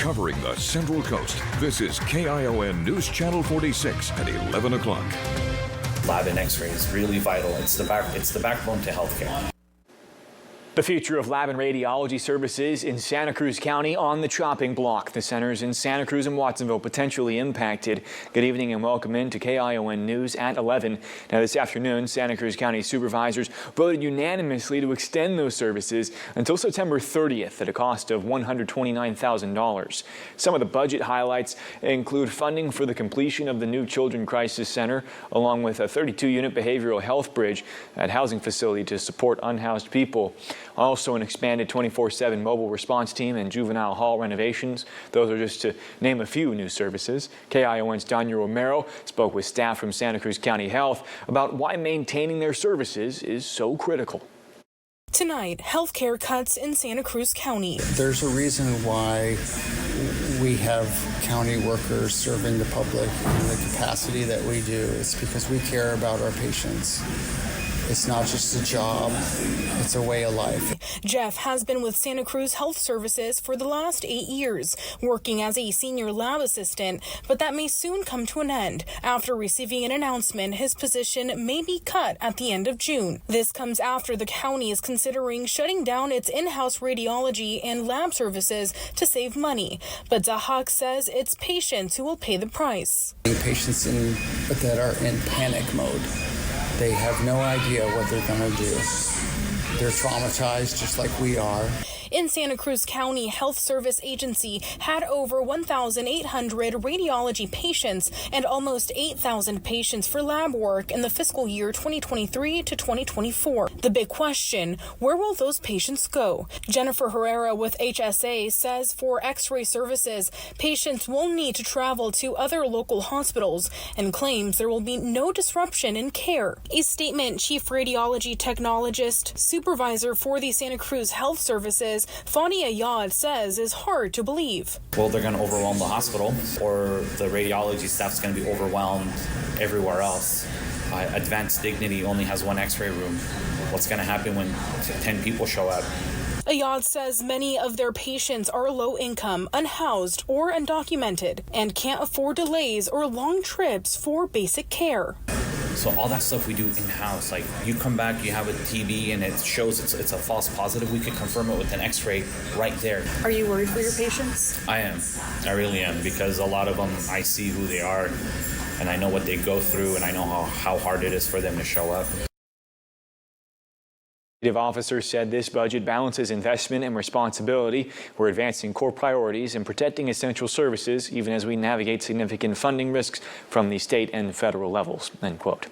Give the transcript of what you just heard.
covering the Central Coast. This is KION News Channel 46 at 11 o'clock. Lab and X-ray is really vital. It's the backbone to healthcare. The future of lab and radiology services in Santa Cruz County on the chopping block. The centers in Santa Cruz and Watsonville potentially impacted. Good evening and welcome into KION News at 11. Now this afternoon, Santa Cruz County supervisors voted unanimously to extend those services until September 30th at a cost of $129,000. Some of the budget highlights include funding for the completion of the new Children Crisis Center, along with a 32-unit behavioral health bridge at housing facility to support unhoused people. Also an expanded 24/7 mobile response team and juvenile hall renovations. Those are just to name a few new services. KION's Danya Romero spoke with staff from Santa Cruz County Health about why maintaining their services is so critical. Tonight, healthcare cuts in Santa Cruz County. There's a reason why we have county workers serving the public in the capacity that we do. It's because we care about our patients. It's not just a job, it's a way of life. Jeff has been with Santa Cruz Health Services for the last 8 years, working as a senior lab assistant, but that may soon come to an end after receiving an announcement his position may be cut at the end of June. This comes after the county is considering shutting down its in-house radiology and lab services to save money. But Zahak says it's patients who will pay the price. Patients that are in panic mode. They have no idea what they're going to do. They're traumatized just like we are. In Santa Cruz County, Health Service Agency had over 1,800 radiology patients and almost 8,000 patients for lab work in the fiscal year 2023 to 2024. The big question, where will those patients go? Jennifer Herrera with HSA says for X-ray services, patients will need to travel to other local hospitals and claims there will be no disruption in care. A statement Chief Radiology Technologist, Supervisor for the Santa Cruz Health Services, Fania Yad says is hard to believe. Well, they're going to overwhelm the hospital, or the radiology staff is going to be overwhelmed everywhere else. Advanced Dignity only has one X-ray room. What's going to happen when 10 people show up? Ayad says many of their patients are low income, unhoused, or undocumented, and can't afford delays or long trips for basic care. So all that stuff we do in-house, like you come back, you have a TB and it shows it's a false positive, we could confirm it with an X-ray right there. Are you worried for your patients? I am. I really am, because a lot of them, I see who they are and I know what they go through and I know how hard it is for them to show up. Officers said this budget balances investment and responsibility. We're advancing core priorities and protecting essential services, even as we navigate significant funding risks from the state and federal levels, end quote.